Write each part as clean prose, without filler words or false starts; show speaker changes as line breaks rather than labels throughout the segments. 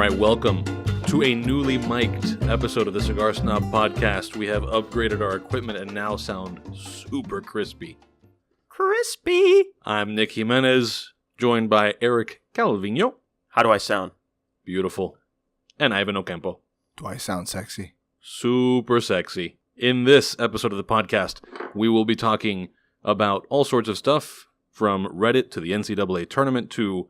right, welcome to a newly mic'd episode of the Cigar Snob podcast. We have upgraded our equipment and now sound super crispy.
Crispy!
I'm Nick Jimenez, joined by Eric Calvino.
How do I sound?
Beautiful. And Ivan Ocampo.
Do I sound sexy?
Super sexy. In this episode of the podcast, we will be talking about all sorts of stuff, from Reddit to the NCAA tournament to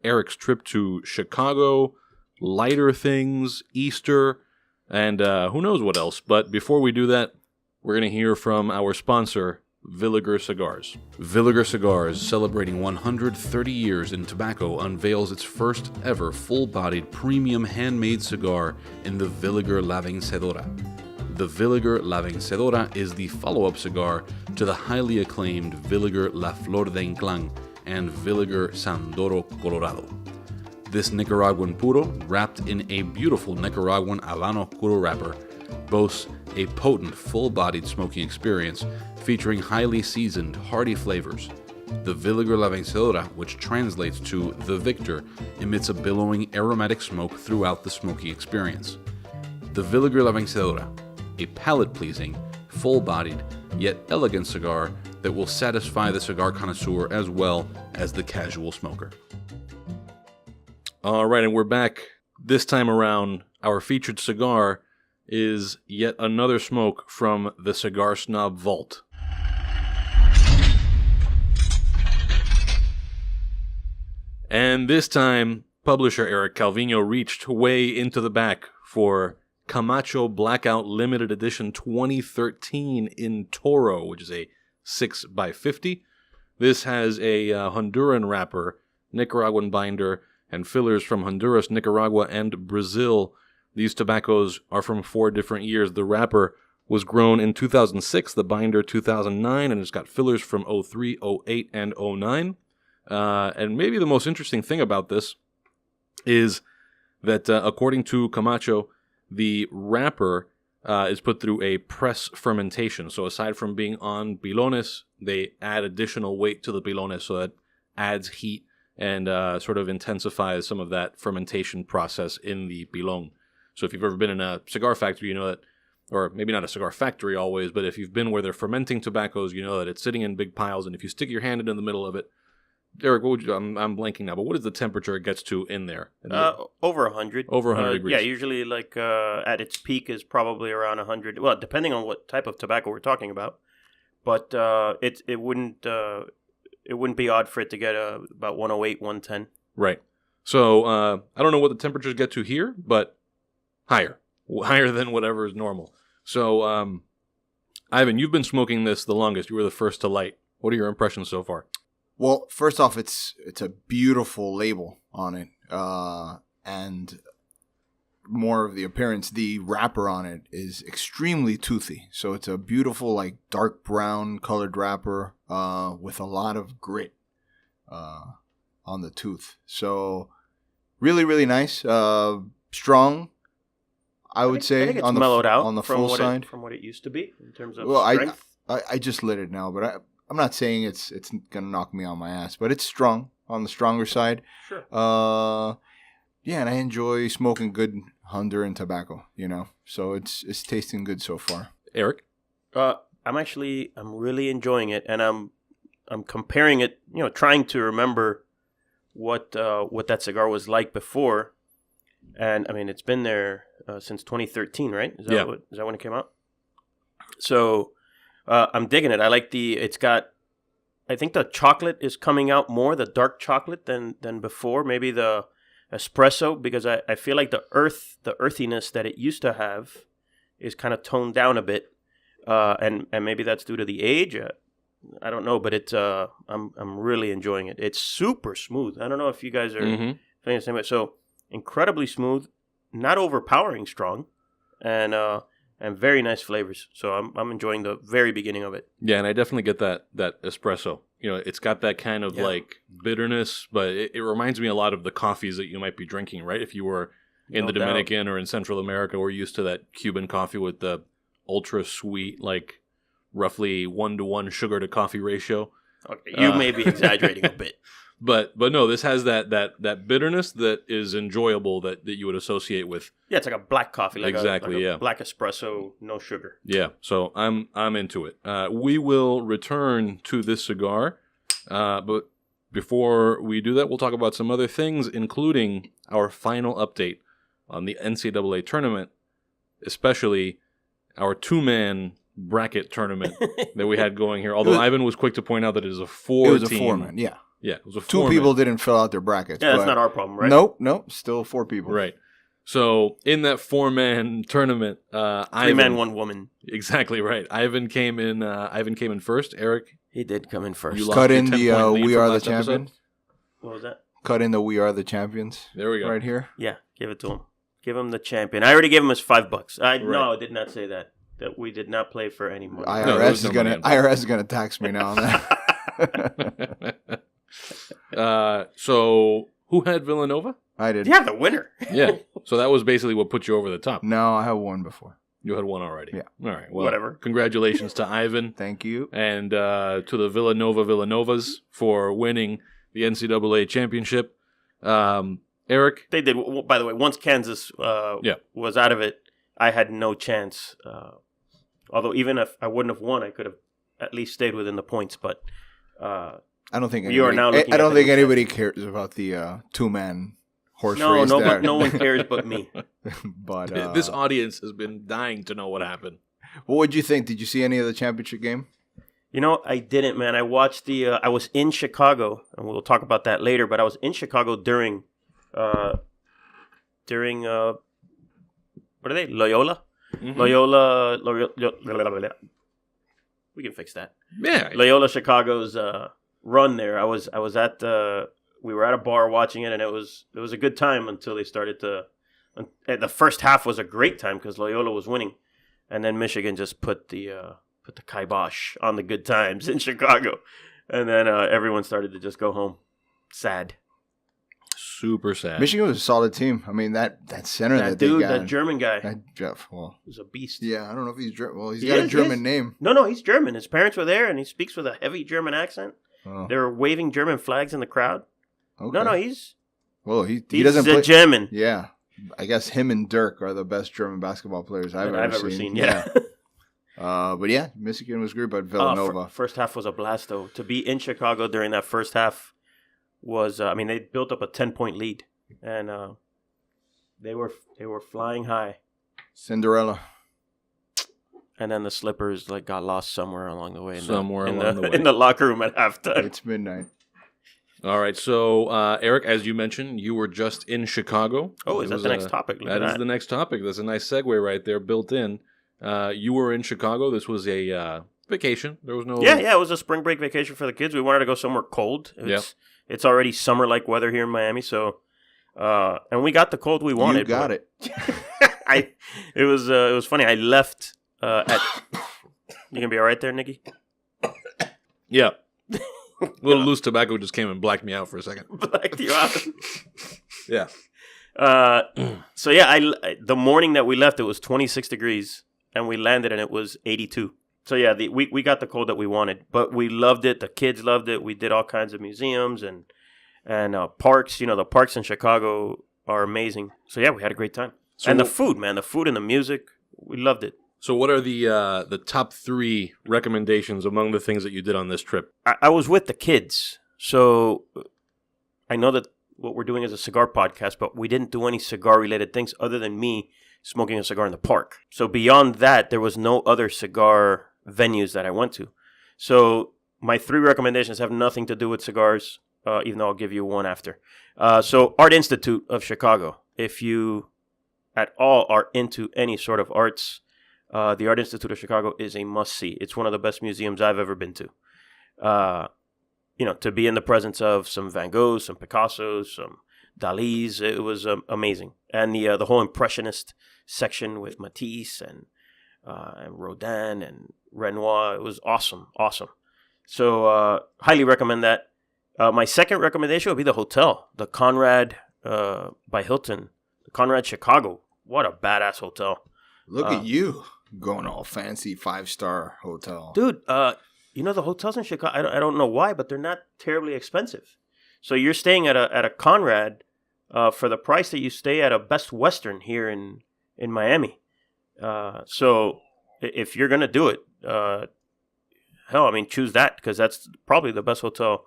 Eric's trip to Chicago, lighter things, Easter, and who knows what else. But before we do that, we're going to hear from our sponsor, Villiger Cigars. Villiger Cigars, celebrating 130 years in tobacco, unveils its first ever full-bodied premium handmade cigar in the Villiger La Vencedora. The Villiger La Vencedora is the follow-up cigar to the highly acclaimed Villiger La Flor de Inclán and Villiger Sandoro Colorado. This Nicaraguan puro, wrapped in a beautiful Nicaraguan Habano puro wrapper, boasts a potent, full-bodied smoking experience featuring highly seasoned, hearty flavors. The Villiger La Vencedora, which translates to the Victor, emits a billowing aromatic smoke throughout the smoking experience. The Villiger La Vencedora, a palate-pleasing, full-bodied, yet elegant cigar that will satisfy the cigar connoisseur as well as the casual smoker. All right, and we're back. This time around, our featured cigar is yet another smoke from the Cigar Snob Vault. And this time, publisher Eric Calvino reached way into the back for Camacho Blackout Limited Edition 2013 in Toro, which is a 6x50. This has a Honduran wrapper, Nicaraguan binder, and fillers from Honduras, Nicaragua, and Brazil. These tobaccos are from 4 different years. The wrapper was grown in 2006, the binder 2009, and it's got fillers from 03, 08, and 09. And maybe the most interesting thing about this is that, according to Camacho, the wrapper is put through a press fermentation. So aside from being on pilones, they add additional weight to the pilones, so that adds heat and sort of intensifies some of that fermentation process in the pilon. So if you've ever been in a cigar factory, you know that, or maybe not a cigar factory always, but if you've been where they're fermenting tobaccos, you know that it's sitting in big piles, and if you stick your hand into the middle of it, Eric, what would you, I'm blanking now, but what is the temperature it gets to in there?
Over 100.
Over 100 degrees.
Yeah, usually like at its peak is probably around 100. Well, depending on what type of tobacco we're talking about, but it wouldn't be odd for it to get about 108, 110.
Right. So I don't know what the temperatures get to here, but higher than whatever is normal. So Ivan, you've been smoking this the longest. You were the first to light. What are your impressions so far?
Well, first off, it's a beautiful label on it, and more of the appearance. The wrapper on it is extremely toothy, so it's a beautiful, like, dark brown colored wrapper with a lot of grit on the tooth. So really, really nice, strong. I would say
I think it's
on the
mellowed out
on the
from
full side
from what it used to be in terms of
well,
strength.
I just lit it now, but I'm not saying it's gonna knock me on my ass, but it's strong on the stronger side.
Sure.
Yeah, and I enjoy smoking good Honduran tobacco, so it's tasting good so far.
Eric?
I'm really enjoying it, and I'm comparing it, trying to remember what that cigar was like before. And I mean, it's been there since 2013, right? Is that when it came out? So I'm digging it. I like I think the chocolate is coming out more, the dark chocolate than before. Maybe the espresso, because I feel like the earthiness that it used to have is kind of toned down a bit, and maybe that's due to the age. I don't know, but it's I'm really enjoying it. It's super smooth. I don't know if you guys are feeling the same way. So incredibly smooth, not overpowering strong, and very nice flavors. So I'm enjoying the very beginning of it.
Yeah, and I definitely get that espresso. It's got that kind of like bitterness, but it reminds me a lot of the coffees that you might be drinking, right? If you were in the Dominican or in Central America, we're used to that Cuban coffee with the ultra sweet, like roughly 1-to-1 sugar to coffee ratio.
Okay, you may be exaggerating a bit.
But no, this has that bitterness that is enjoyable that you would associate with.
Yeah, it's like a black coffee, like
exactly.
a black espresso, no sugar.
Yeah, so I'm into it. We will return to this cigar, but before we do that, we'll talk about some other things, including our final update on the NCAA tournament, especially our 2-man bracket tournament that we had going here. Although Ivan was quick to point out that it is a 4-team.
It was a 4-man, yeah.
Yeah, it was a 4-man.
2 people didn't fill out their brackets.
Yeah, that's not our problem, right?
Nope, still 4 people.
Right. So in that 4-man tournament,
3-man, 1 woman.
Exactly right. Ivan came in first. Eric,
he did come in first.
You lost
Cut
your
in
10-point
the
lead
We
from
Are the
last episode.
Champions.
What was that?
Cut in the We Are the Champions.
There we go.
Right here.
Yeah, give it to him. Give him the champion. I already gave him his $5.
Right.
No, I did not say that. That we did not play for any money.
IRS is gonna tax me now on that.
So who had Villanova?
I did.
Yeah, the winner.
Yeah. So that was basically what put you over the top.
No, I have one before.
You had one already.
Yeah.
All right. Well,
Whatever.
Congratulations to Ivan
Thank you.
and to the Villanovas for winning the NCAA championship. Eric?
They did. By the way, once Kansas was out of it, I had no chance. Although even if I wouldn't have won, I could have at least stayed within the points. But
I don't think
you are now looking
I don't
at
think
the
anybody cares about the 2-man horse
no,
race.
no one cares but me.
But
This audience has been dying to know what happened.
what did you think? Did you see any of the championship game?
You know, I didn't, man. I watched I was in Chicago, and we'll talk about that later. But I was in Chicago during what are they? Loyola.
Mm-hmm.
Loyola. We can fix that.
Yeah.
Loyola Chicago's run there. I was at we were at a bar watching it, and it was a good time until they started to. The first half was a great time because Loyola was winning, and then Michigan just put the kibosh on the good times in Chicago, and then everyone started to just go home, sad.
Super sad.
Michigan was a solid team. I mean, that center that
dude,
they got.
that German guy,
That Jeff, well,
was a beast.
yeah, I don't know if he's German. Well, he's
He
got a
is,
German name.
No, he's German. His parents were there, and he speaks with a heavy German accent.
Oh,
They were waving German flags in the crowd.
okay.
No, he's
he doesn't play.
German.
Yeah, I guess him and Dirk are the best German basketball players I've
that
ever seen.
Yeah.
But yeah, Michigan was great, but Villanova.
First half was a blast, though. To be in Chicago during that first half was, they built up a 10-point lead, and they were flying high.
Cinderella.
And then the slippers got lost somewhere along the way. In the locker room at halftime.
It's midnight.
All right. So, Eric, as you mentioned, you were just in Chicago.
Oh, is that the next topic?
That is the next topic. That's a nice segue right there, built in. You were in Chicago. This was a vacation. There was no.
Yeah. It was a spring break vacation for the kids. We wanted to go somewhere cold. It's already summer-like weather here in Miami, so and we got the cold we wanted.
You got it.
It was funny. I left at. You gonna be all right there, Nikki?
Yeah. A little loose tobacco just came and blacked me out for a second.
Blacked you out.
Yeah.
So yeah, the morning that we left, it was 26 degrees, and we landed, and it was 82. So yeah, we got the cold that we wanted, but we loved it. The kids loved it. We did all kinds of museums and parks. You know, the parks in Chicago are amazing. So yeah, we had a great time.
So,
and the food, man, the food and the music, we loved it.
So what are the top 3 recommendations among the things that you did on this trip?
I was with the kids, so I know that what we're doing is a cigar podcast, but we didn't do any cigar-related things other than me smoking a cigar in the park. So beyond that, there was no other cigar venues that I went to. So my 3 recommendations have nothing to do with cigars, even though I'll give you one after. So Art Institute of Chicago. If you at all are into any sort of arts, the Art Institute of Chicago is a must-see. It's one of the best museums I've ever been to. To be in the presence of some Van Goghs, some Picassos, some Dalis, it was amazing. And the whole Impressionist section with Matisse and Rodin and Renoir, it was awesome. So highly recommend that. My second recommendation would be the hotel, the Conrad by Hilton, the Conrad Chicago. What a badass hotel.
Look at you going all fancy 5-star hotel.
Dude, the hotels in Chicago, I don't know why, but they're not terribly expensive. So you're staying at a Conrad for the price that you stay at a Best Western here in Miami. So if you're gonna do it, hell, I mean, choose that, because that's probably the best hotel,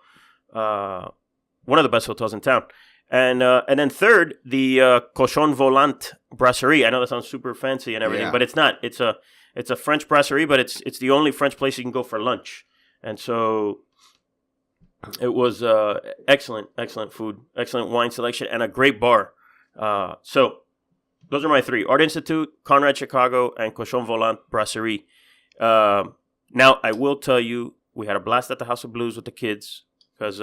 one of the best hotels in town. And then third, the Cochon Volant Brasserie. I know that sounds super fancy and everything, but it's not. It's a French brasserie, but it's the only French place you can go for lunch. And so it was excellent food, excellent wine selection, and a great bar. So those are my three: Art Institute, Conrad Chicago, and Cochon Volant Brasserie. Now, I will tell you, we had a blast at the House of Blues with the kids, because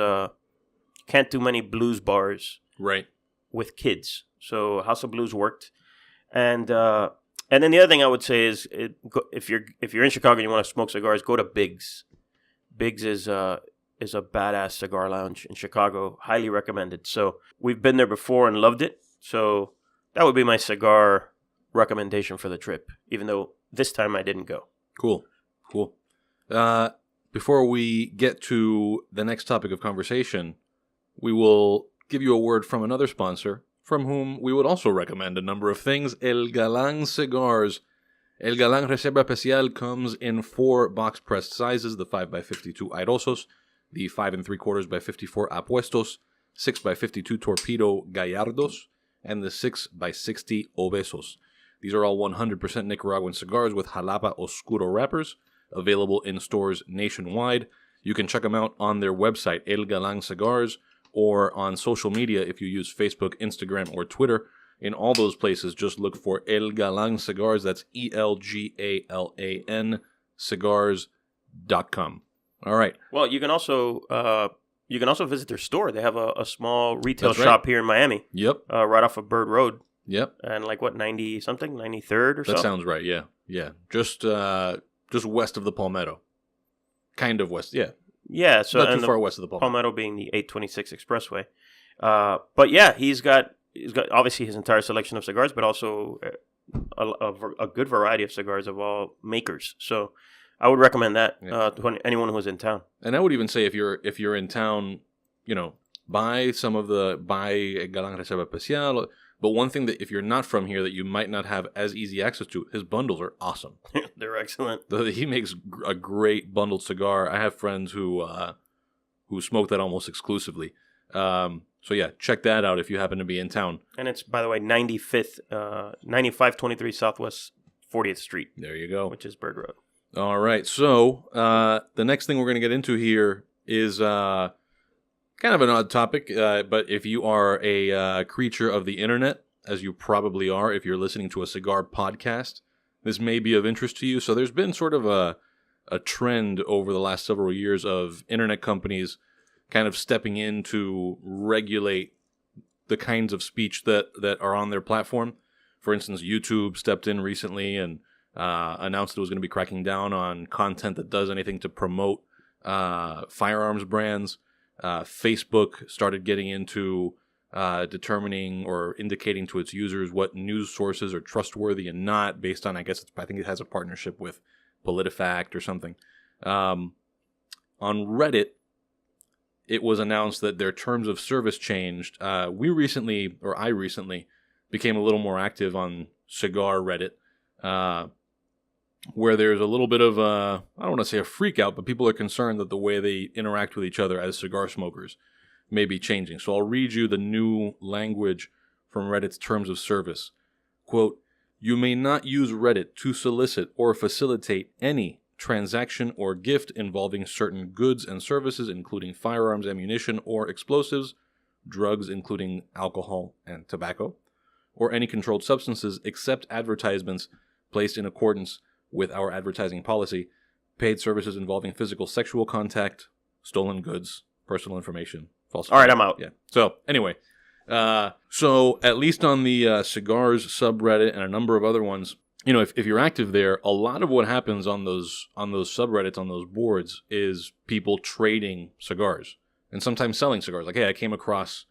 can't do many blues bars with kids. So House of Blues worked. And then the other thing I would say is, if you're in Chicago and you want to smoke cigars, go to Biggs. Biggs is a badass cigar lounge in Chicago. Highly recommended. So we've been there before and loved it. So that would be my cigar recommendation for the trip, even though this time I didn't go.
Cool. Before we get to the next topic of conversation, we will give you a word from another sponsor, from whom we would also recommend a number of things: El Galán Cigars. El Galán Reserva Especial comes in 4 box-pressed sizes: the 5x52 Airosos, the 5 3/4x54 Apuestos, 6x52 Torpedo Gallardos, and the 6x60 Obesos. These are all 100% Nicaraguan cigars with Jalapa Oscuro wrappers, available in stores nationwide. You can check them out on their website, El Galán Cigars, or on social media if you use Facebook, Instagram, or Twitter. In all those places, just look for El Galán Cigars. That's ELGALAN cigars.com. All right.
Well, you can also visit their store. They have a small retail shop here in Miami.
Yep.
Right off of Bird Road.
Yep.
And 90-something, 93rd or so.
That sounds right. Yeah. Just west of the Palmetto. Kind of west. Yeah.
Yeah. So
not too far west of the Palmetto.
Palmetto being the 826 Expressway. But yeah, he's got obviously his entire selection of cigars, but also a good variety of cigars of all makers. So I would recommend that to anyone who's in town.
And I would even say if you're in town, buy Galán Reserva Especial. But one thing that if you're not from here that you might not have as easy access to, his bundles are awesome.
They're excellent.
He makes a great bundled cigar. I have friends who smoke that almost exclusively. So yeah, check that out if you happen to be in town.
And it's, by the way, 9523 Southwest 40th Street.
There you go.
Which is Bird Road.
All right. So the next thing we're going to get into here is kind of an odd topic. But if you are a creature of the internet, as you probably are if you're listening to a cigar podcast, this may be of interest to you. So there's been sort of a trend over the last several years of internet companies kind of stepping in to regulate the kinds of speech that are on their platform. For instance, YouTube stepped in recently and announced it was going to be cracking down on content that does anything to promote firearms brands. Facebook started getting into determining or indicating to its users what news sources are trustworthy and not, based on, I think it has a partnership with PolitiFact or something. On Reddit, it was announced that their terms of service changed. I recently became a little more active on Cigar Reddit, where there's a little bit of I don't want to say a freak out, but people are concerned that the way they interact with each other as cigar smokers may be changing. So I'll read you the new language from Reddit's terms of service. Quote, "You may not use Reddit to solicit or facilitate any transaction or gift involving certain goods and services, including firearms, ammunition, or explosives, drugs, including alcohol and tobacco, or any controlled substances, except advertisements placed in accordance with our advertising policy, paid services involving physical sexual contact, stolen goods, personal information, false."
All right, I'm out.
Yeah. So anyway, so at least on the cigars subreddit and a number of other ones, if you're active there, a lot of what happens on those subreddits, on those boards, is people trading cigars and sometimes selling cigars. Like, hey, I came across,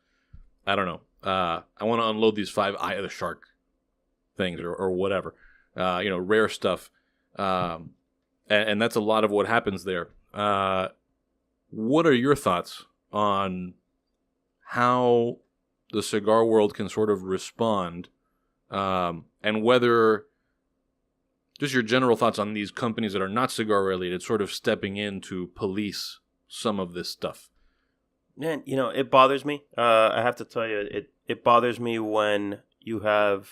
I don't know, I want to unload these 5 Eye of the Shark things or whatever, rare stuff. And that's a lot of what happens there. What are your thoughts on how the cigar world can sort of respond, and whether just your general thoughts on these companies that are not cigar related sort of stepping in to police some of this stuff.
Man, it bothers me. I have to tell you, it bothers me when you have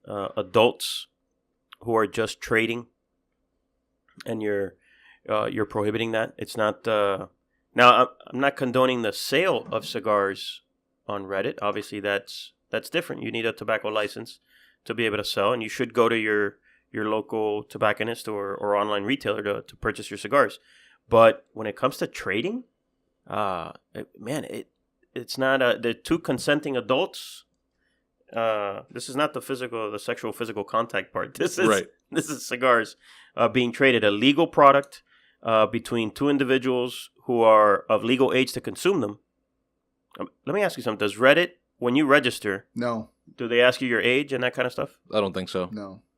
adults who are just trading, and you're prohibiting that. It's not. Now, I'm not condoning the sale of cigars on Reddit. Obviously, that's different. You need a tobacco license to be able to sell, and you should go to your local tobacconist or online retailer to purchase your cigars. But when it comes to trading, it's not. They're two consenting adults. This is not the sexual physical contact part. This is cigars being traded, a legal product between two individuals who are of legal age to consume them. Let me ask you something. Does Reddit, when you register,
No.
do they ask you your age and that kind of stuff?
I don't think so.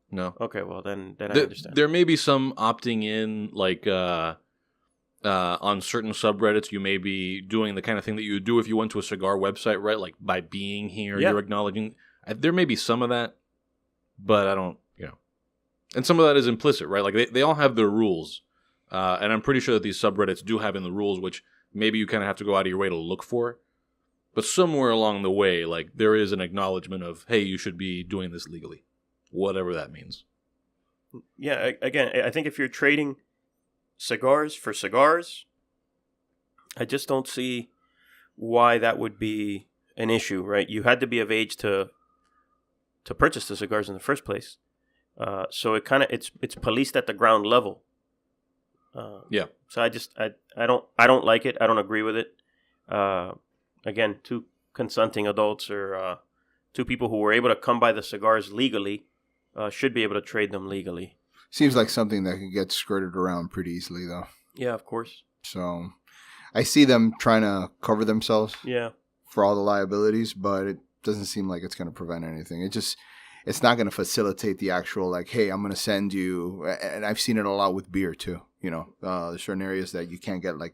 No.
Okay, well then I understand.
There may be some opting in, like on certain subreddits, you may be doing the kind of thing that you would do if you went to a cigar website, right? Like by being here, you're acknowledging. There may be some of that, but I don't, And some of that is implicit, right? Like they all have their rules. And I'm pretty sure that these subreddits do have in the rules, which maybe you kind of have to go out of your way to look for. But somewhere along the way, like there is an acknowledgement of, hey, you should be doing this legally, whatever that means.
Yeah, again, I think if you're trading cigars for cigars, I just don't see why that would be an issue, right? You had to be of age to purchase the cigars in the first place. So it's policed at the ground level. So I don't like it. I don't agree with it. Again, two consenting adults or two people who were able to come by the cigars legally should be able to trade them legally.
Seems like something that could get skirted around pretty easily, though.
Yeah, of course.
So I see them trying to cover themselves for all the liabilities, but it doesn't seem like it's going to prevent anything. It's not going to facilitate the actual, like, hey, I'm going to send you, and I've seen it a lot with beer, too. There's certain areas that you can't get, like,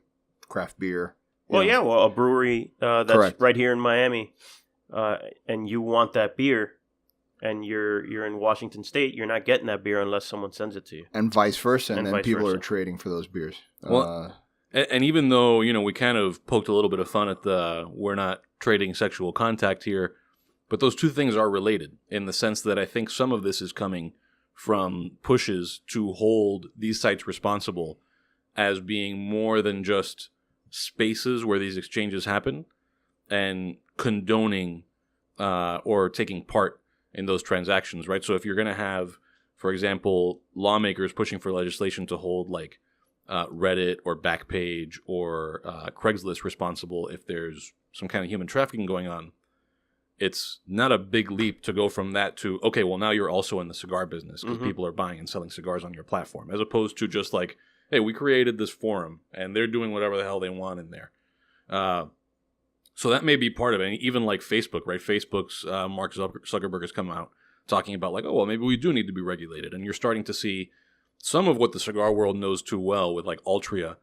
craft beer.
A brewery that's
Correct.
right here in Miami, and you want that beer, and you're in Washington State, you're not getting that beer unless someone sends it to you.
And vice versa, and then people
versa.
are trading for those beers.
Well, and even though, we kind of poked a little bit of fun at we're not trading sexual contact here, but those two things are related in the sense that I think some of this is coming from pushes to hold these sites responsible as being more than just spaces where these exchanges happen and condoning or taking part in those transactions, right? So if you're going to have, for example, lawmakers pushing for legislation to hold like Reddit or Backpage or Craigslist responsible if there's some kind of human trafficking going on, it's not a big leap to go from that to, okay, well, now you're also in the cigar business because people are buying and selling cigars on your platform, as opposed to just like, hey, we created this forum and they're doing whatever the hell they want in there. So that may be part of it. And even like Facebook, right? Facebook's Mark Zuckerberg has come out talking about like, oh, well, maybe we do need to be regulated. And you're starting to see some of what the cigar world knows too well with like Altria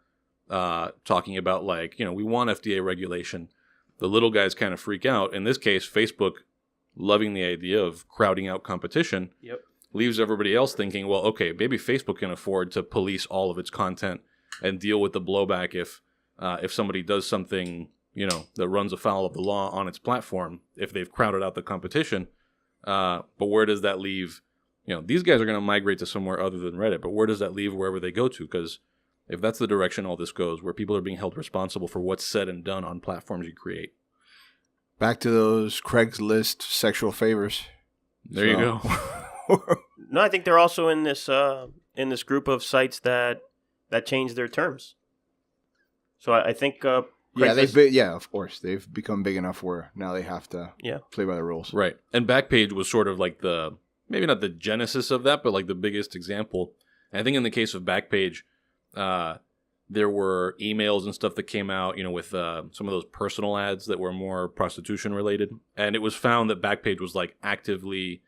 talking about like, we want FDA regulation. The little guys kind of freak out. In this case, Facebook, loving the idea of crowding out competition, leaves everybody else thinking, well, okay, maybe Facebook can afford to police all of its content and deal with the blowback if somebody does something, that runs afoul of the law on its platform, if they've crowded out the competition. But where does that leave? These guys are going to migrate to somewhere other than Reddit, but where does that leave wherever they go to? Because if that's the direction all this goes, where people are being held responsible for what's said and done on platforms you create.
Back to those Craigslist sexual favors.
There you go.
No, I think they're also in this group of sites that change their terms. So I think
of course they've become big enough where now they have to play by the rules.
Right. And Backpage was sort of like maybe not the genesis of that, but like the biggest example. And I think in the case of Backpage, there were emails and stuff that came out, with some of those personal ads that were more prostitution related. And it was found that Backpage was like actively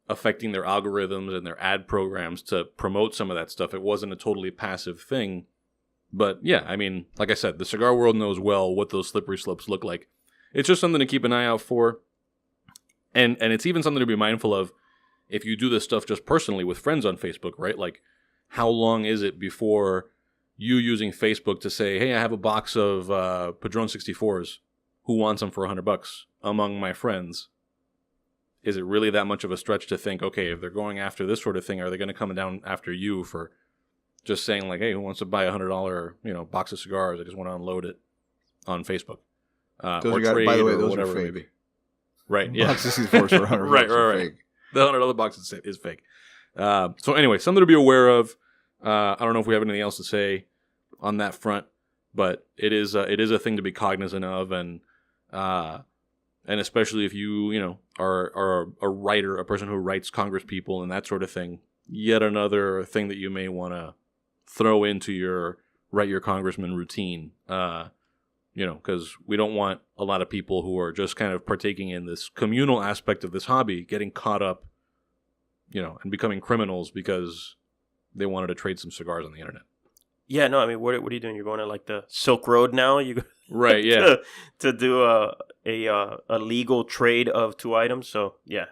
affecting their algorithms and their ad programs to promote some of that stuff. It wasn't a totally passive thing. But yeah, I mean, like I said, the cigar world knows well what those slippery slopes look like. It's just something to keep an eye out for. And it's even something to be mindful of if you do this stuff just personally with friends on Facebook, right? Like, how long is it before you using Facebook to say, hey, I have a box of Padron 64s. Who wants them for $100 among my friends? Is it really that much of a stretch to think, okay, if they're going after this sort of thing, are they going to come down after you for just saying like, hey, who wants to buy $100, box of cigars? I just want to unload it on Facebook. Or trade
by the way,
or
those
whatever
are
it may
fake.
be. Right, yeah.
Boxes of $100 for $100
right.
fake.
The $100 box is fake. So anyway, something to be aware of. I don't know if we have anything else to say on that front, but it is a thing to be cognizant of, and especially if you are a writer, a person who writes Congress people and that sort of thing. Yet another thing that you may want to throw into your write your congressman routine. Because we don't want a lot of people who are just kind of partaking in this communal aspect of this hobby getting caught up, and becoming criminals because they wanted to trade some cigars on the internet.
Yeah, no, I mean, what are you doing? You're going to like the Silk Road now? You
right? Yeah,
to do a legal trade of 2 items. So yeah,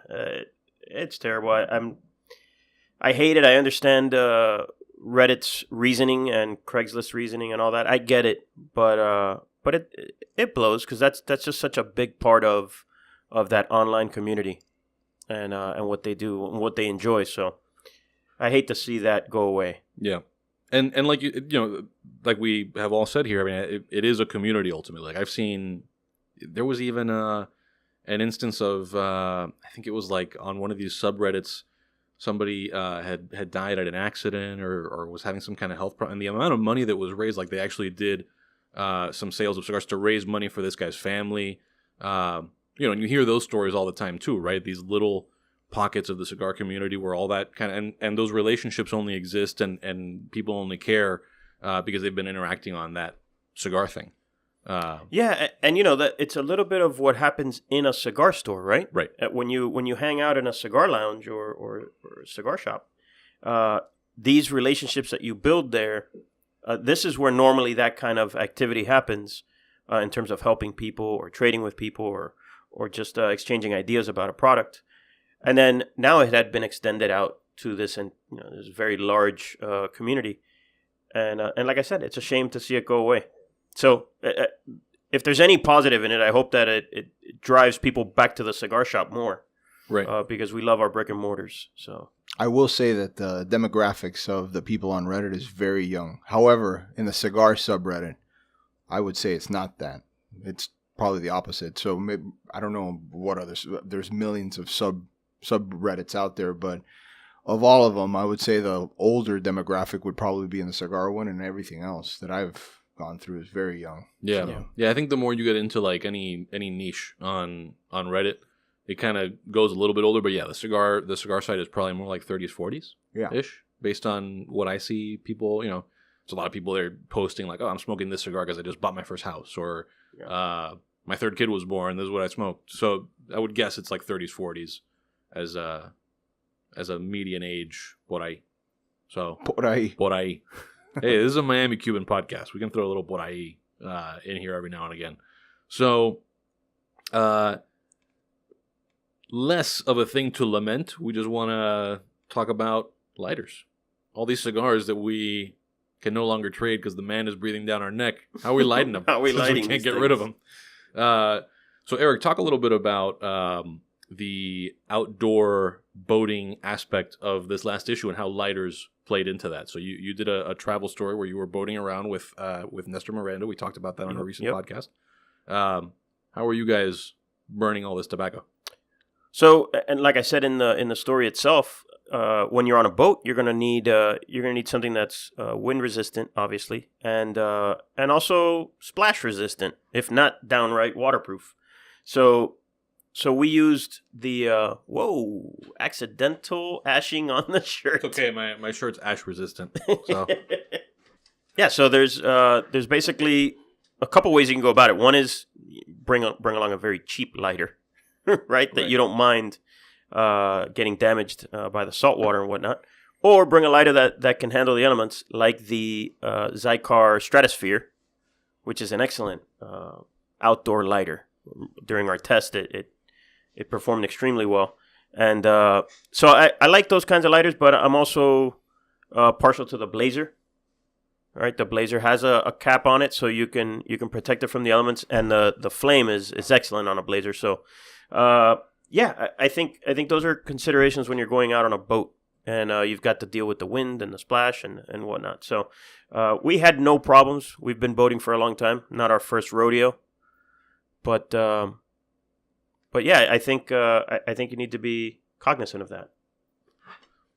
it's terrible. I hate it. I understand Reddit's reasoning and Craigslist reasoning and all that. I get it, but it blows because that's just such a big part of that online community and what they do and what they enjoy. So I hate to see that go away.
Yeah. And like like we have all said here, I mean, it is a community ultimately. Like I've seen, there was even an instance of I think it was like on one of these subreddits, somebody had died at an accident or was having some kind of health problem, and the amount of money that was raised, like they actually did some sales of cigars to raise money for this guy's family. And you hear those stories all the time too, right? These little pockets of the cigar community where all that kind of and those relationships only exist and people only care because they've been interacting on that cigar thing.
Yeah, and that it's a little bit of what happens in a cigar store, right?
Right.
When you hang out in a cigar lounge or a cigar shop, these relationships that you build there, this is where normally that kind of activity happens in terms of helping people or trading with people or just exchanging ideas about a product. And then now it had been extended out to this this very large community, and like I said, it's a shame to see it go away. So if there's any positive in it, I hope that it drives people back to the cigar shop more,
right?
Because we love our brick and mortars. So
I will say that the demographics of the people on Reddit is very young. However, in the cigar subreddit, I would say it's not that. It's probably the opposite. So maybe, I don't know what others. There's millions of subreddits out there, but of all of them, I would say the older demographic would probably be in the cigar one, and everything else that I've gone through is very young.
Yeah.
So.
Yeah. I think the more you get into like any niche on Reddit, it kind of goes a little bit older. But yeah, the cigar side is probably more like 30s, 40s ish, based on what I see. People, it's a lot of people there posting like, oh, I'm smoking this cigar because I just bought my first house, or my third kid was born. This is what I smoked. So I would guess it's like 30s, 40s. As a median age, por ahí. So,
por ahí.
Hey, this is a Miami Cuban podcast. We can throw a little por ahí in here every now and again. So, less of a thing to lament. We just want to talk about lighters. All these cigars that we can no longer trade because the man is breathing down our neck. How are we lighting them?
How are we lighting
we can't get
things?
rid of them. So, Eric, talk a little bit about the outdoor boating aspect of this last issue and how lighters played into that. So you did a travel story where you were boating around with Nestor Miranda. We talked about that on a recent podcast. How are you guys burning all this tobacco?
So, and like I said in the story itself, when you're on a boat, you're gonna need something that's wind resistant, obviously, and also splash resistant, if not downright waterproof. So we used the accidental ashing on the shirt.
It's okay, my shirt's ash resistant. So
yeah, so there's basically a couple ways you can go about it. One is bring along a very cheap lighter, right? That you don't mind getting damaged by the salt water and whatnot. or bring a lighter that can handle the elements, like the Zycar Stratosphere, which is an excellent outdoor lighter. During our test, it performed extremely well. And so I like those kinds of lighters, but I'm also partial to the Blazer. All right, the Blazer has a cap on it, so you can protect it from the elements, and the flame is excellent on a Blazer. So, I think those are considerations when you're going out on a boat, and you've got to deal with the wind and the splash and whatnot. So, we had no problems. We've been boating for a long time, not our first rodeo, but yeah, I think you need to be cognizant of that.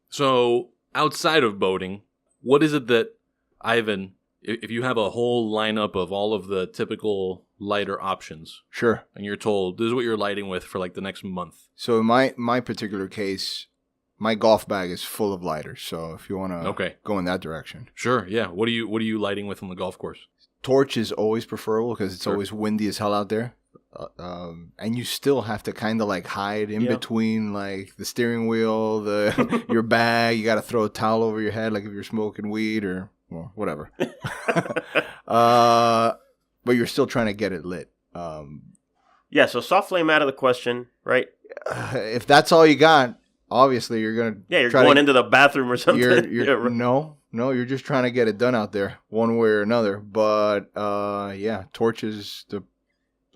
So outside of boating, what is it that, Ivan, if you have a whole lineup of all of the typical lighter options,
Sure.
and you're told this is what you're lighting with for like the next month?
So in my particular case, my golf bag is full of lighters. So if you want to go in that direction.
Sure, yeah. What are you lighting with on the golf course?
Torch is always preferable because it's always windy as hell out there. And you still have to kind of like hide in between like the steering wheel, your bag. You got to throw a towel over your head, like if you're smoking weed or whatever. But you're still trying to get it lit.
So soft flame out of the question, right?
If that's all you got, obviously you're gonna
you're going into the bathroom or something.
No, you're just trying to get it done out there one way or another. But torch is the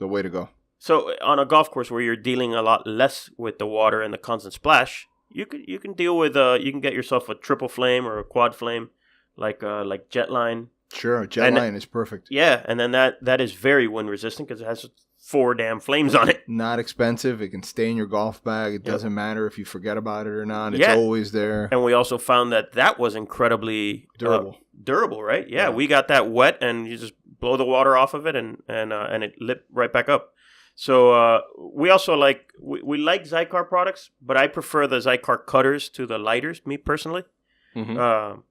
way to go.
So on a golf course where you're dealing a lot less with the water and the constant splash, you can deal with you can get yourself a triple flame or a quad flame, like Jetline.
Sure, Jetline is perfect.
Yeah, and then that is very wind resistant because it has 4 damn flames on it.
Not expensive. It can stay in your golf bag. It doesn't matter if you forget about it or not. It's always there.
And we also found that was incredibly durable, right? Yeah, we got that wet, and you just blow the water off of it, and it lit right back up. So we also like Zycar products, but I prefer the Zycar cutters to the lighters, me personally. Mm-hmm.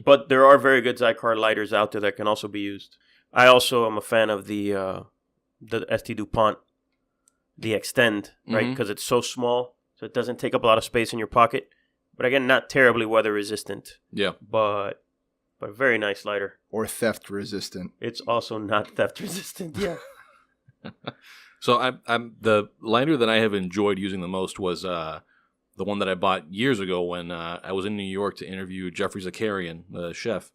But there are very good Zycar lighters out there that can also be used. I also am a fan of the ST DuPont, the Extend, right? Because it's so small, so it doesn't take up a lot of space in your pocket. But again, not terribly weather resistant.
Yeah.
But a very nice lighter.
Or theft resistant.
It's also not theft resistant. Yeah.
So I'm the lighter that I have enjoyed using the most was the one that I bought years ago when I was in New York to interview Jeffrey Zakarian, the chef,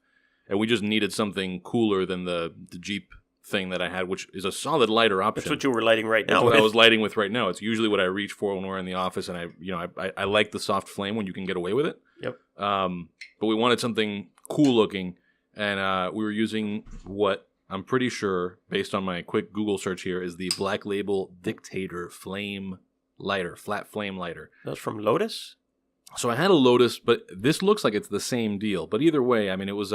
and we just needed something cooler than the Jeep thing that I had, which is a solid lighter option.
That's what you were lighting right now.
That's what I was lighting with right now. It's usually what I reach for when we're in the office, and I like the soft flame when you can get away with it.
Yep.
But we wanted something cool looking, and we were using what I'm pretty sure, based on my quick Google search here, is the Black Label Dictator Flame Lighter, flat flame lighter.
That's from Lotus?
So I had a Lotus, but this looks like it's the same deal. But either way, I mean, it was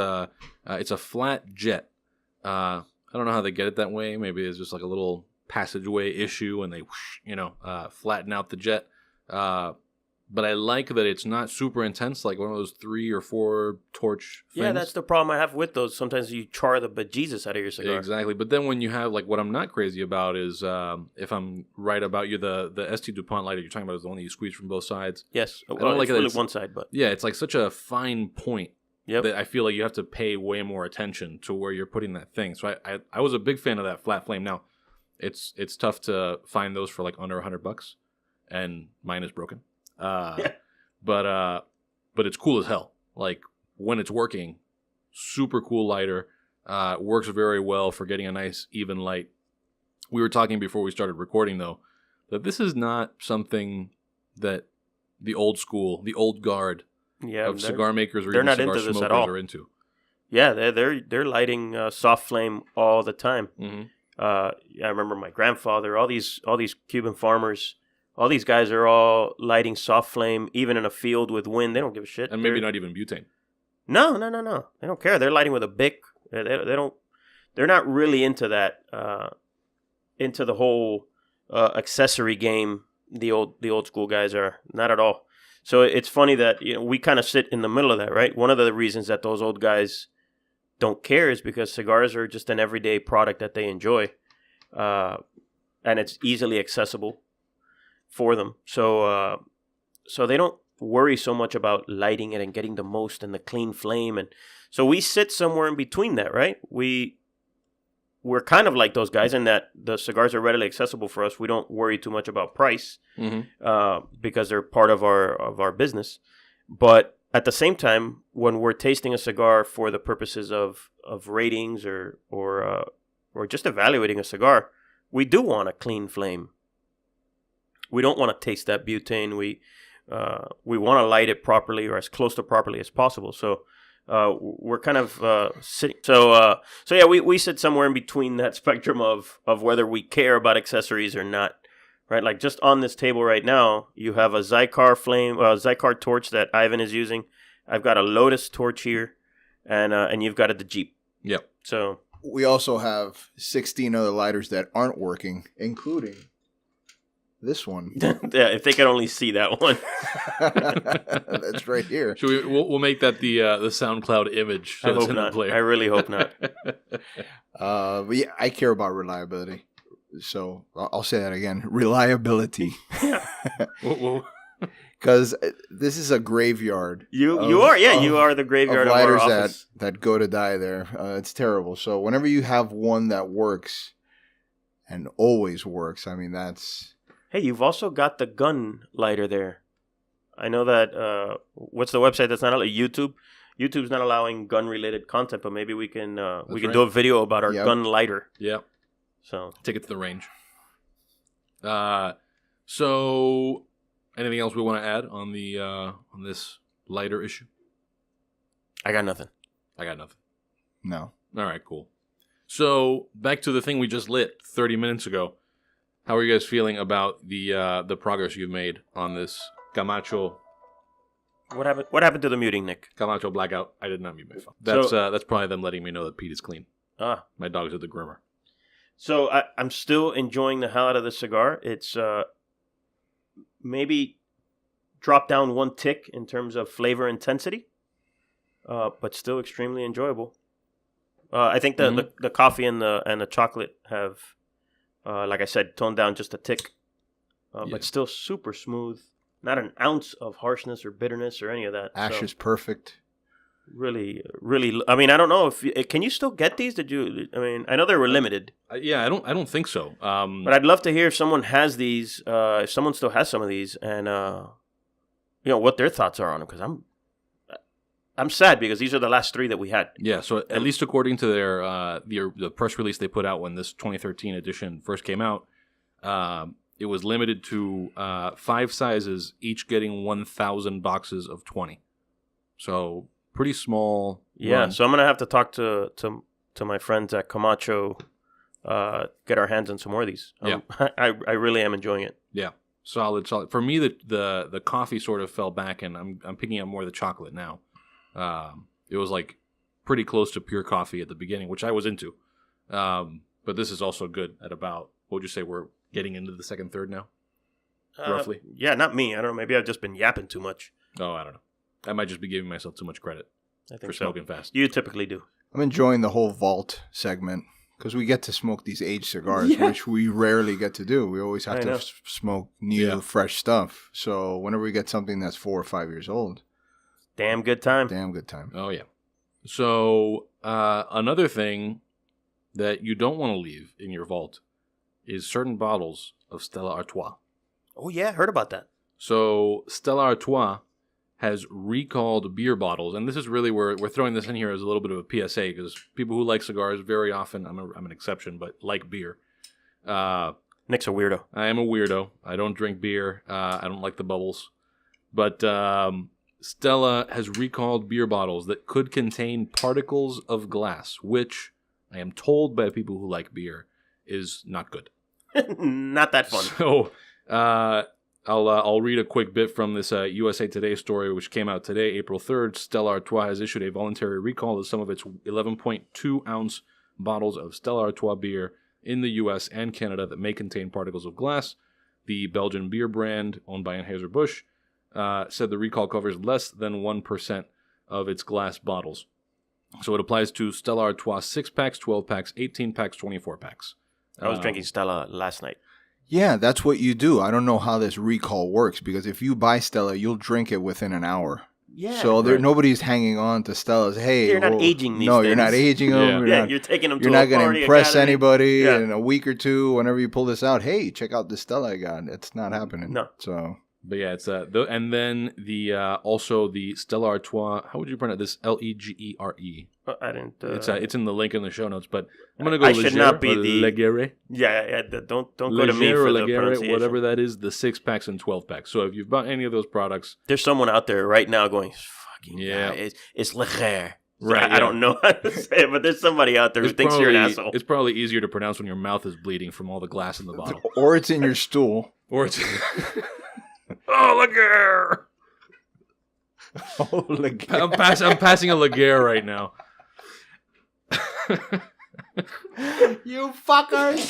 it's a flat jet. I don't know how they get it that way. Maybe it's just like a little passageway issue, and they, flatten out the jet. But I like that it's not super intense, like one of those 3 or 4 torch things.
Yeah, that's the problem I have with those. Sometimes you char the bejesus out of your cigar.
Exactly. But then when you have, like, what I'm not crazy about is, if I'm right about you, the ST DuPont lighter you're talking about is the one that you squeeze from both sides.
Yes.
I don't like
it's really one side, but...
Yeah, it's like such a fine point.
Yep.
That I feel like you have to pay way more attention to where you're putting that thing. So I was a big fan of that flat flame. Now, it's tough to find those for like under $100, and mine is broken. But it's cool as hell. Like when it's working, super cool lighter. Works very well for getting a nice even light. We were talking before we started recording though, that this is not something that the old school, the old guard of cigar makers or even cigar smokers are into.
Yeah, they're lighting soft flame all the time.
Mm-hmm.
I remember my grandfather, all these Cuban farmers. All these guys are all lighting soft flame, even in a field with wind. They don't give a shit.
And maybe not even butane.
No. They don't care. They're lighting with a Bic. They don't. They're not really into that. Into the whole accessory game. The old school guys are not at all. So it's funny that we kind of sit in the middle of that, right? One of the reasons that those old guys don't care is because cigars are just an everyday product that they enjoy, and it's easily accessible for them. So they don't worry so much about lighting it and getting the most and the clean flame. And so we sit somewhere in between that, right? We're kind of like those guys in that the cigars are readily accessible for us. We don't worry too much about price because they're part of our business. But at the same time, when we're tasting a cigar for the purposes of ratings or just evaluating a cigar, we do want a clean flame. We don't want to taste that butane. We want to light it properly or as close to properly as possible. So we're kind of sitting. So yeah, we sit somewhere in between that spectrum of whether we care about accessories or not. Right, like just on this table right now, you have a Zycar torch that Ivan is using. I've got a Lotus torch here, and you've got the Jeep.
Yep.
So
we also have 16 other lighters that aren't working, including this one.
yeah, if they could only see that one.
That's right here.
Should we'll make that the SoundCloud image. So
I hope not. I really hope not.
But yeah, I care about reliability. So I'll say that again. Reliability. Because this is a graveyard.
You are the graveyard of our office.
that go to die there. It's terrible. So whenever you have one that works and always works, I mean, that's...
Hey, you've also got the gun lighter there. I know that, what's the website that's not allowed? YouTube? YouTube's not allowing gun-related content, but maybe we can do a video about our gun lighter.
Yeah.
So
take it to the range. So anything else we want to add on the on this lighter issue?
I got nothing.
No.
All right, cool. So back to the thing we just lit 30 minutes ago. How are you guys feeling about the progress you've made on this Camacho?
What happened to the muting, Nick?
Camacho Blackout. I did not mute my phone. That's probably them letting me know that Pete is clean. My dog's at the groomer.
So I'm still enjoying the hell out of this cigar. It's maybe dropped down one tick in terms of flavor intensity, but still extremely enjoyable. I think the coffee and the chocolate have, like I said, toned down just a tick, but still super smooth. Not an ounce of harshness or bitterness or any of that.
Ash is perfect.
Really, really. I mean, I don't know if can you still get these? Did you? I mean, I know they were limited.
Yeah, I don't think so.
But I'd love to hear if someone has these. If someone still has some of these, and what their thoughts are on them. Because I'm sad because these are the last 3 that we had.
Yeah. So at least according to their the press release they put out when this 2013 edition first came out, it was limited to 5 sizes, each getting 1,000 boxes of 20. So pretty small.
Yeah,
run.
so I'm gonna have to talk to my friends at Camacho, get our hands on some more of these. I really am enjoying it.
Yeah, solid. For me, the coffee sort of fell back, and I'm picking up more of the chocolate now. It was like pretty close to pure coffee at the beginning, which I was into. But this is also good at about, what would you say, we're getting into the second third now, roughly?
Yeah, not me. I don't know. Maybe I've just been yapping too much.
Oh, I don't know. I might just be giving myself too much credit for smoking fast.
You typically do.
I'm enjoying the whole vault segment because we get to smoke these aged cigars, which we rarely get to do. We always have to smoke new, fresh stuff. So whenever we get something that's 4 or 5 years old,
damn good time.
Oh, yeah. So another thing that you don't want to leave in your vault is certain bottles of Stella Artois.
Oh, yeah. Heard about that.
So Stella Artois has recalled beer bottles, and this is really where we're throwing this in here as a little bit of a PSA, because people who like cigars very often, I'm an exception, but like beer.
Nick's a weirdo.
I am a weirdo. I don't drink beer. I don't like the bubbles. But Stella has recalled beer bottles that could contain particles of glass, which I am told by people who like beer is not good.
Not that fun.
So I'll read a quick bit from this USA Today story, which came out today, April 3rd. Stella Artois has issued a voluntary recall of some of its 11.2-ounce bottles of Stella Artois beer in the U.S. and Canada that may contain particles of glass. The Belgian beer brand, owned by Anheuser-Busch, said the recall covers less than 1% of its glass bottles. So it applies to Stella Artois 6-packs, 12-packs, 18-packs, 24-packs.
I was drinking Stella last night.
Yeah, that's what you do. I don't know how this recall works because if you buy Stella, you'll drink it within an hour.
Yeah.
So nobody's hanging on to Stella's. Hey,
you're not aging these
No,
things.
you're not aging them.
You're taking them to
You're
a
not going
party,
to impress
academy.
anybody in a week or two. Whenever you pull this out, hey, check out the Stella I got. It's not happening.
No.
So,
But yeah, it's and then the also the Stella Artois. How would you pronounce this? Legere.
I didn't.
It's in the link in the show notes. But I'm gonna go.
I should not be the
Legere.
Yeah. Don't go to me for the pronunciation.
Whatever that is. The 6-packs and 12-packs. So if you've bought any of those products,
there's someone out there right now going, "Fucking
yeah,
guy, it's Legere."
Right.
I don't know how to say it, but there's somebody out there who thinks you're an asshole.
It's probably easier to pronounce when your mouth is bleeding from all the glass in the bottle,
or it's in your stool,
or it's. Oh, Legere!
Oh, Legere.
I'm passing a Legere right now.
You fuckers!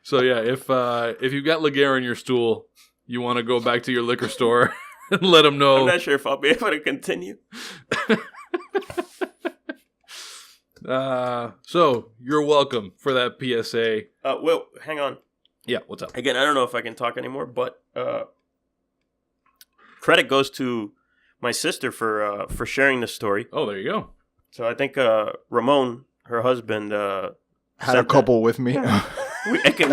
So yeah, if you've got Legere in your stool, you want to go back to your liquor store and let them know.
I'm not sure if I'll be able to continue.
So you're welcome for that PSA.
Well, hang on.
Yeah, what's up?
Again, I don't know if I can talk anymore, but credit goes to my sister for sharing this story.
Oh, there you go.
So I think Ramon, her husband,
had a couple with me.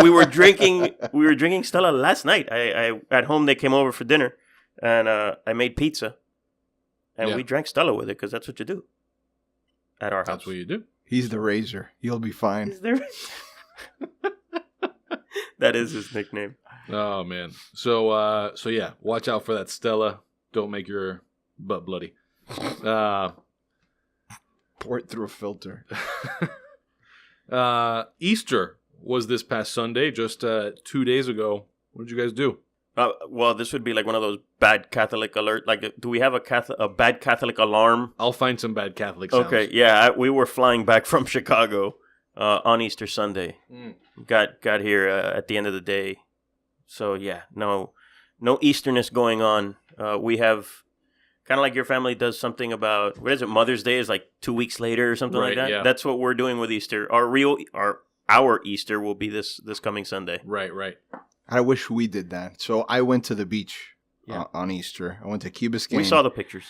we were drinking Stella last night. I at home they came over for dinner, and I made pizza, and we drank Stella with it because that's what you do at our house.
That's what you do.
He's the razor. He'll be fine.
Is there? That is his nickname.
Oh man. So yeah, watch out for that Stella. Don't make your butt bloody.
Pour it through a filter.
Easter was this past Sunday, just 2 days ago. What did you guys do?
Well, this would be like one of those bad Catholic alert. Like, do we have a bad Catholic alarm?
I'll find some bad Catholic sounds.
Okay, yeah, we were flying back from Chicago on Easter Sunday. Got here at the end of the day. So yeah, no Easterness going on. We have kind of like your family does something about, what is it? Mother's Day is like 2 weeks later or something like that.
Yeah.
That's what we're doing with Easter. Our Easter will be this coming Sunday.
Right.
I wish we did that. So I went to the beach on Easter. I went to Key Biscayne.
We saw the pictures.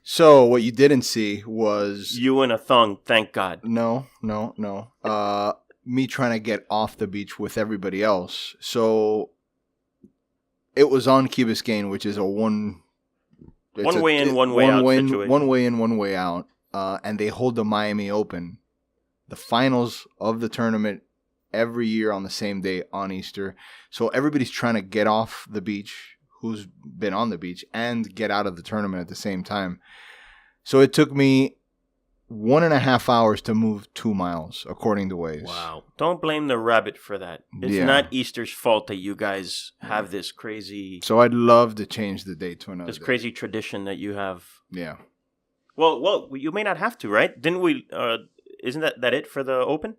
So what you didn't see was
you in a thong. Thank God.
No. Me trying to get off the beach with everybody else. So it was on Key Biscayne, which is a one
way in, one way out situation.
One way in, one way out. And they hold the Miami Open, the finals of the tournament, every year on the same day on Easter. So everybody's trying to get off the beach, who's been on the beach, and get out of the tournament at the same time. So it took me 1.5 hours to move 2 miles, according to Waze.
Wow. Don't blame the rabbit for that. It's not Easter's fault that you guys have this crazy...
So I'd love to change the date to another day.
Crazy tradition that you have.
Yeah.
Well, you may not have to, right? Didn't we... isn't that it for the Open?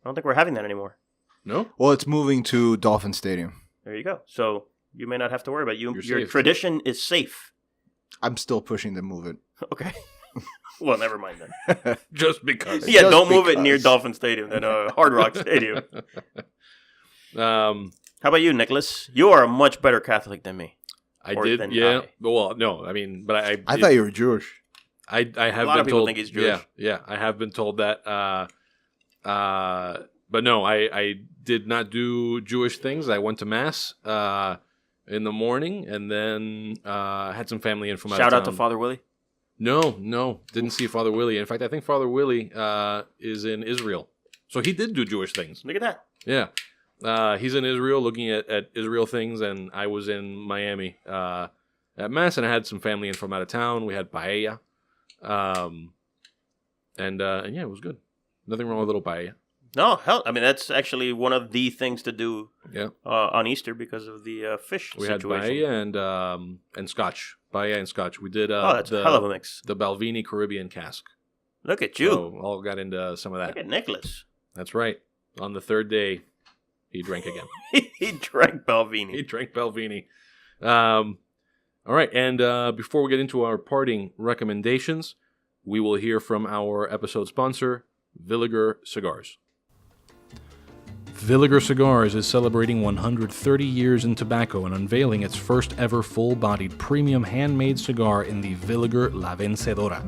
I don't think we're having that anymore.
No?
Well, it's moving to Dolphin Stadium.
There you go. So you may not have to worry about it. Your
safe.
tradition is safe.
I'm still pushing to move it.
Okay. Well, never mind then.
Just because.
Yeah, don't move it near Dolphin Stadium than Hard Rock Stadium. How about you, Nicholas? You are a much better Catholic than me.
I did, yeah. Well, no, I mean, but
I thought you were Jewish.
I have
a lot
been
of people
told.
Think he's Jewish.
Yeah, I have been told that. But no, I did not do Jewish things. I went to mass in the morning, and then had some family in from out of town.
Shout out to Father Willie.
No, didn't see Father Willie. In fact, I think Father Willie is in Israel, so he did do Jewish things.
Look at that.
Yeah, he's in Israel looking at Israel things, and I was in Miami at mass, and I had some family in from out of town. We had paella, and yeah, it was good. Nothing wrong with a little paella.
No, hell, I mean that's actually one of the things to do.
Yeah.
On Easter because of the fish
we
situation.
We had paella and scotch. Paella and scotch. We did.
That's a hell of a mix.
The Balvenie Caribbean cask.
Look at you.
So all got into some of that.
Look at Nicholas.
That's right. On the third day, he drank again.
He drank Balvenie.
He drank Balvenie. All right, and before we get into our parting recommendations, we will hear from our episode sponsor, Villiger Cigars. Villiger Cigars is celebrating 130 years in tobacco and unveiling its first ever full-bodied premium handmade cigar in the Villiger La Vencedora.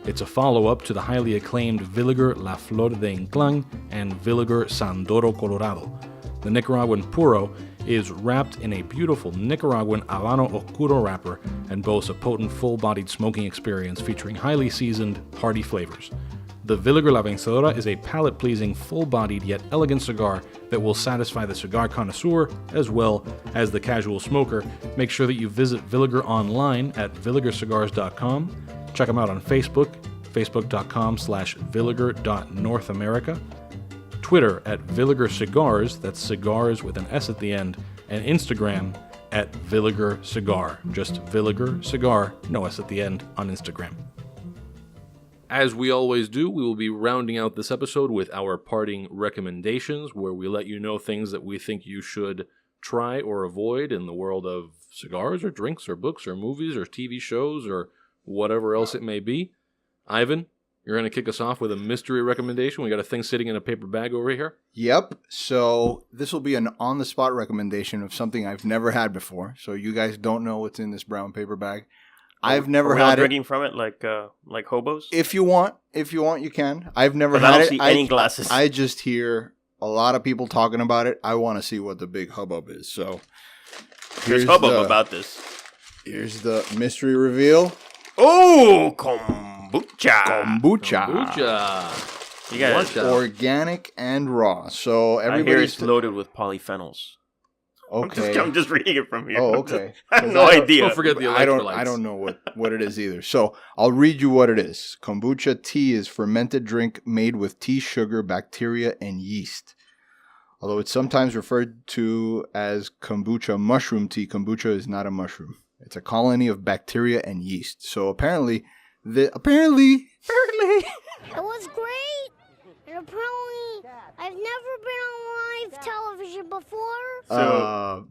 It's a follow-up to the highly acclaimed Villiger La Flor de Inclán and Villiger Sandoro Colorado. The Nicaraguan Puro is wrapped in a beautiful Nicaraguan Habano Oscuro wrapper and boasts a potent full-bodied smoking experience featuring highly seasoned, hearty flavors. The Villiger La Vencedora is a palate-pleasing, full-bodied yet elegant cigar that will satisfy the cigar connoisseur as well as the casual smoker. Make sure that you visit Villiger online at villigercigars.com. Check them out on Facebook, facebook.com/villiger.northamerica, Twitter at Villiger Cigars, that's cigars with an S at the end, and Instagram at Villiger Cigar, just Villiger Cigar, no S at the end, on Instagram. As we always do, we will be rounding out this episode with our parting recommendations, where we let you know things that we think you should try or avoid in the world of cigars or drinks or books or movies or TV shows or whatever else it may be. Ivan, you're going to kick us off with a mystery recommendation. We got a thing sitting in a paper bag over here.
Yep. So this will be an on-the-spot recommendation of something I've never had before. So you guys don't know what's in this brown paper bag. I've never
Are we all
had it.
drinking from it like hobos?
If you want, you can. I've never
But
had
I don't
it.
see any glasses.
I just hear a lot of people talking about it. I want to see what the big hubbub is. So
There's hubbub about this.
Here's the mystery reveal.
Oh, kombucha.
Kombucha.
You guys,
Organic and raw. So
I hear
everybody's
it's loaded with polyphenols.
okay.
I'm just reading it from here.
Oh, okay.
I have no idea.
Don't forget the
I
electrolytes.
don't know what it is either. So I'll read you what it is. Kombucha tea is fermented drink made with tea sugar, bacteria, and yeast. Although it's sometimes referred to as kombucha mushroom tea, kombucha is not a mushroom. It's a colony of bacteria and yeast. So apparently. It
was great. And apparently, I've never been on live television before.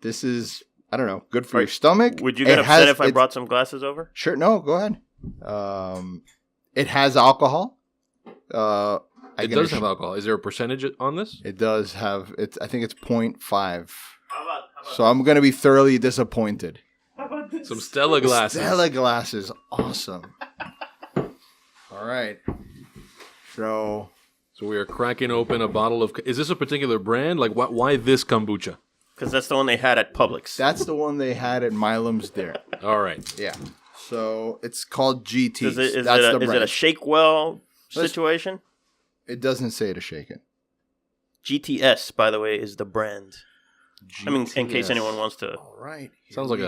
This is, I don't know, good for your stomach.
Would you get upset if I brought some glasses over?
Sure, no, go ahead. It has alcohol.
It does have alcohol. Is there a percentage on this?
It does have, I think it's 0.5.
How about
So I'm going to be thoroughly disappointed.
Some Stella glasses.
Stella glasses. Awesome. All right. So
we are cracking open a bottle of... Is this a particular brand? Like, why this kombucha?
Because that's the one they had at Publix.
that's the one they had at Milam's there.
All right.
Yeah. So it's called GT.
Is it
That's the
a
brand.
shake well situation?
It doesn't say to shake it.
GTS, by the way, is the brand. I mean, in case
GTS.
anyone wants to.
All right.
Sounds like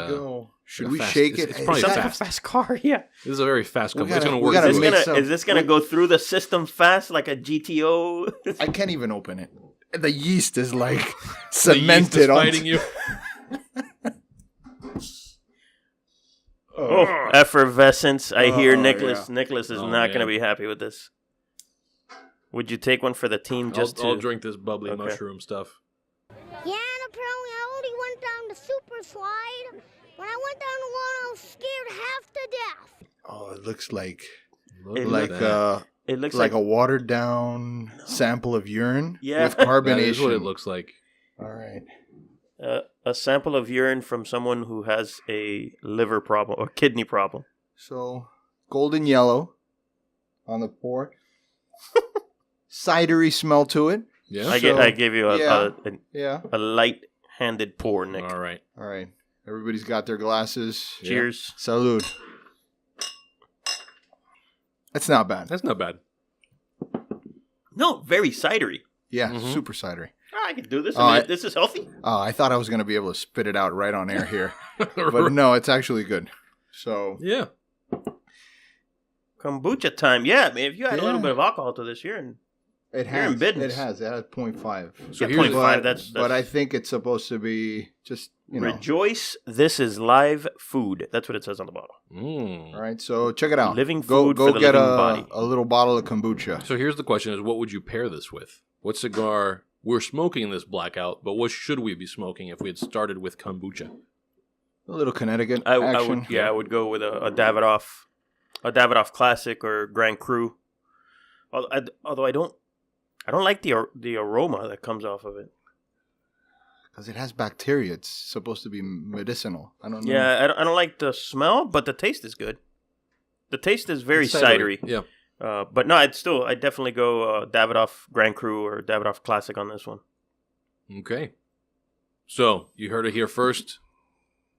Should
a
we
fast-
shake it?
it's probably
Sounds
fast.
like a fast car, yeah.
This is a very fast kombucha. It's
gotta-
going to
we
work.
gotta
through
make
it.
some-
Is this gonna go through the system fast like a GTO?
I can't even open it. The yeast is like
The yeast
cemented
is
on.
fighting you.
Oh, effervescence! I hear
Oh,
Nicholas.
yeah.
Nicholas is
Oh,
not
man.
gonna be happy with this. Would you take one for the team
I'll drink this bubbly
Okay.
mushroom stuff.
Yeah, and apparently I only went down the super slide. When I went down the one, I was scared half to death.
Oh, it looks like
Look
It
at
like
that.
It looks
like a watered down sample of urine
Yeah.
with
That
carbonation.
is what it looks like.
All right.
a sample of urine from someone who has a liver problem or kidney problem.
So golden yellow on the pour. Cidery smell to it.
Yeah.
I gave you
Yeah.
a light-handed pour, Nick.
All right.
All right. Everybody's got their glasses.
Cheers.
Salud. It's not bad.
That's not bad.
No, very cidery.
Yeah,
Mhm.
super cidery.
Oh, I can do this.
Oh,
I mean, this is healthy.
Oh, I thought I was going to be able to spit it out right on air here. But no, it's actually good. So,
Yeah.
Kombucha time. Yeah, man. If you add a little
Yeah.
bit of alcohol to this, you're in.
it
You're in
has.
business.
It has. It has 0.5.
So
Yeah,
here's
0.5, that's-
But I think it's supposed to be just,
Rejoice, this is live food. That's what it says on the bottle.
All right, so check it out.
Living
go
food
go
for the
get
living body.
a little bottle of kombucha.
So here's the question: is what would you pair this with? What cigar? We're smoking this blackout, but what should we be smoking if we had started with kombucha?
A little Connecticut
I
action.
would go with a Davidoff Classic or Grand Cru. Although I don't. I don't like the aroma that comes off of it.
Because it has bacteria. It's supposed to be medicinal. I don't know.
Yeah, I don't like the smell, but the taste is good. The taste is very
It's cidery.
cidery.
Yeah.
But no, I'd definitely go Davidoff Grand Cru or Davidoff Classic on this one.
Okay. So you heard it here first.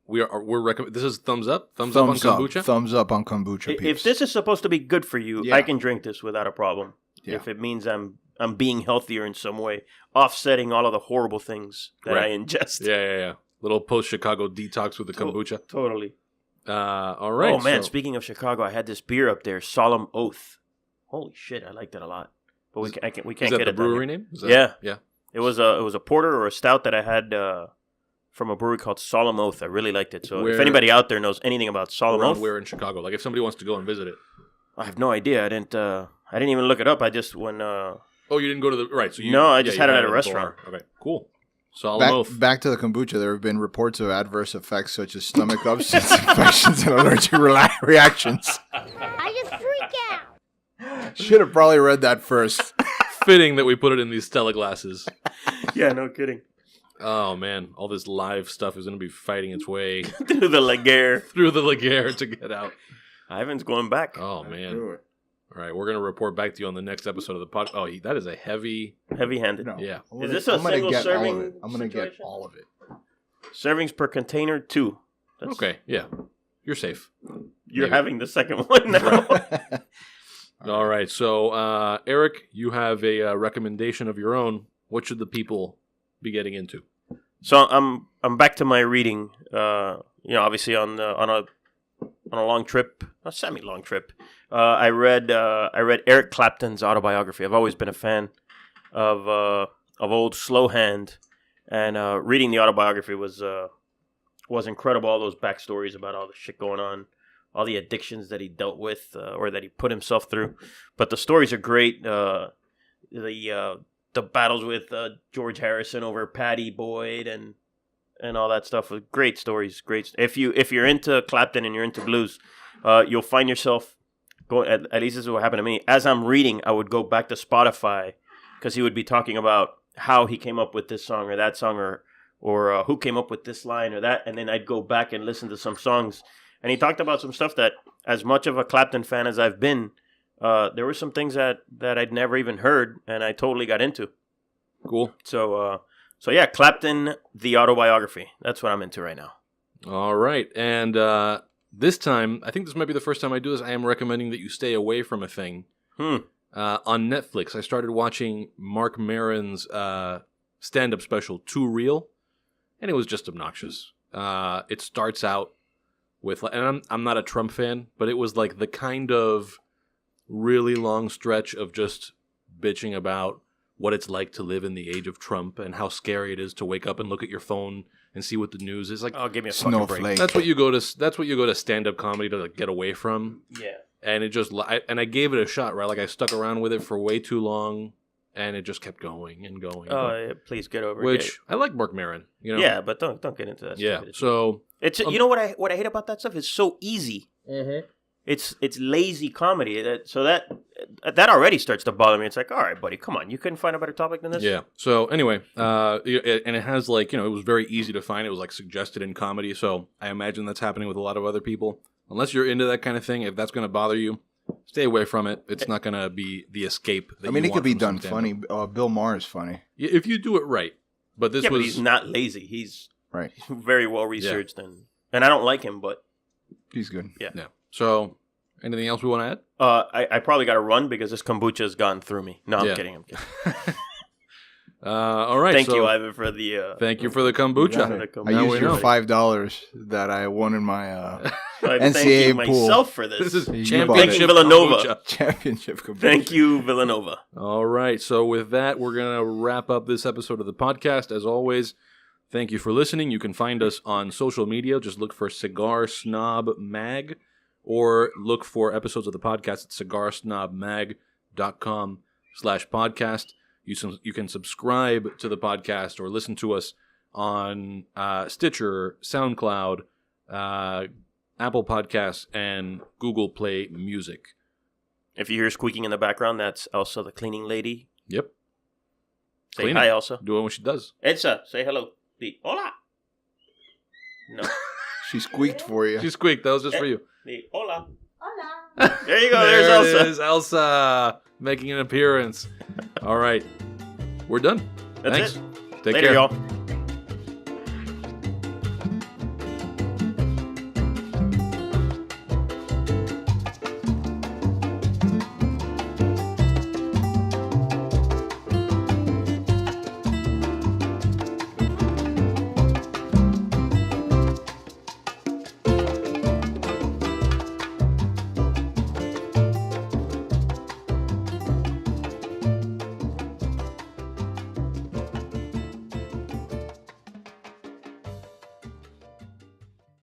This is thumbs up on kombucha.
Thumbs up on kombucha.
If this is supposed to be good for you,
Yeah.
I can drink this without a problem.
Yeah.
If it means I'm being healthier in some way, offsetting all of the horrible things that I ingest.
Yeah. Little post-Chicago detox with the kombucha.
Totally.
All right.
Oh, man,
so-
speaking of Chicago, I had this beer up there, Solemn Oath. Holy shit, I like that a lot. But we can't
is
get
that
it
the
down
brewery
here.
name?
Yeah. It was a porter or a stout that I had from a brewery called Solemn Oath. I really liked it. So if anybody out there knows anything about Solemn Oath,
Where in Chicago? Like if somebody wants to go and visit it.
I have no idea. I didn't even look it up. I just
Oh, you didn't go to the right. So you,
No, I just had it at a
the
restaurant.
bar. Okay, cool. Solemn Oath.
Back to the kombucha, there have been reports of adverse effects such as stomach upsets, infections, and allergic reactions.
I just freak out.
Should have probably read that first.
Fitting that we put it in these Stella glasses.
Yeah, no kidding.
Oh man, all this live stuff is going to be fighting its way
Through the Laguerre.
through the Laguerre to get out.
Ivan's going back.
Oh man. All right, we're going to report back to you on the next episode of the pod. Oh, that is a heavy.
Heavy-handed.
No.
Yeah.
Is this a single serving
I'm going to get
situation?
all of it.
Servings per container, 2.
Okay, yeah. You're safe.
You're
Maybe.
having the second one now.
All right, so Eric, you have a recommendation of your own. What should the people be getting into?
So I'm back to my reading. Obviously on a long trip, a semi-long trip. I read Eric Clapton's autobiography. I've always been a fan of old Slowhand, and reading the autobiography was incredible. All those backstories about all the shit going on, all the addictions that he dealt with or that he put himself through. But the stories are great. The battles with George Harrison over Patty Boyd and all that stuff. Great stories. Great. If you're into Clapton and you're into blues, you'll find yourself going. At least this is what happened to me. As I'm reading, I would go back to Spotify because he would be talking about how he came up with this song or that song or who came up with this line or that, and then I'd go back and listen to some songs. And he talked about some stuff that, as much of a Clapton fan as I've been, there were some things that I'd never even heard, and I totally got into.
Cool.
So yeah, Clapton, the autobiography. That's what I'm into right now.
All right, and this time, I think this might be the first time I do this. I am recommending that you stay away from a thing. On Netflix, I started watching Marc Maron's stand-up special, Too Real, and it was just obnoxious. It starts out with, and I'm not a Trump fan, but it was like the kind of really long stretch of just bitching about what it's like to live in the age of Trump and how scary it is to wake up and look at your phone and see what the news is. Like,
Oh, give me a fucking break.
Snowflake.
that's what you go to stand-up comedy to like, get away from.
Yeah.
And it just, I gave it a shot, right? Like I stuck around with it for way too long, and it just kept going and going.
Oh, yeah, please get over it.
Which I like Marc Maron, you know.
Yeah, but don't get into that.
Yeah.
stupidity.
So
It's you know what I hate about that stuff? It's so easy. It's lazy comedy. That already starts to bother me. It's like, all right, buddy, come on, you couldn't find a better topic than this.
yeah. So anyway, and it has like, it was very easy to find. It was like suggested in comedy. So I imagine that's happening with a lot of other people. Unless you're into that kind of thing, if that's going to bother you, stay away from it. It's not going to be the escape. That
I mean,
you
it
want
could be
from
done
some
funny.
stand-up.
Bill Maher is funny.
If you do it right. But this
Yeah,
was
but he's not lazy. He's
Right.
very well researched, and I don't like him, but
He's good.
yeah. So anything else we want to add?
I probably got to run because this kombucha has gone through me. No, I'm
Yeah.
kidding.
All right.
Thank
so
you, Ivan, for the.
Thank you for the kombucha.
I
I
Now
used
we
your
know.
$5 that I won in my
I'm
NCAA
thanking
pool.
myself for this.
This is
You
championship
bought it. Villanova.
kombucha.
championship kombucha.
Thank you, Villanova.
All right. So with that, we're going to wrap up this episode of the podcast. As always, thank you for listening. You can find us on social media. Just look for Cigar Snob Mag or look for episodes of the podcast at cigarsnobmag.com/podcast. You can subscribe to the podcast or listen to us on Stitcher, SoundCloud, Apple Podcasts, and Google Play Music.
If you hear squeaking in the background, that's Elsa, the cleaning lady,
Yep.
Say
Clean
hi,
it.
Elsa.
Do it when she does.
Elsa, say hello. Di hola. No.
She squeaked for you.
She squeaked. That was just for you.
Di hola.
Hola.
There you go.
There
There's Elsa.
it is, Elsa making an appearance. All right. We're done.
That's
Thanks.
it.
Take
Later,
care.
y'all.